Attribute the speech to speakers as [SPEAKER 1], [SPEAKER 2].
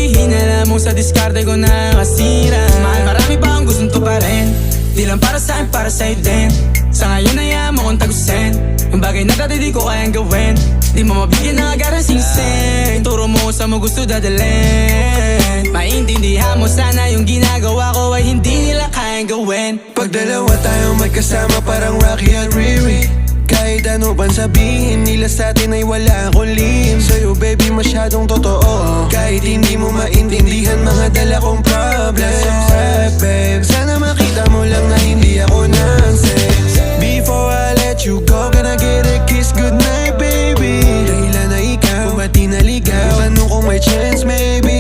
[SPEAKER 1] hihina lamang sa diskarte ko na kasira. Mahal, marami pa akong gustong tuparin, di lang para sa'kin, para sa'yo din. Sa ngayon ayaw mo kong tagusin ang bagay na dati di ko kayang gawin. Di mo mabigyan ng agarang singsing, turo mo kung saan mo gusto dadalhin. Maintindihan mo sana yung ginagawa ko ay hindi nila kayang gawin.
[SPEAKER 2] Pag dalawa tayong magkasama parang Rocky at Riri, kahit ano bang sabihin nila sa'tin ay wala akong lihim. Sa'yo baby masyadong totoo, kahit hindi mo maintindihan mga dala kong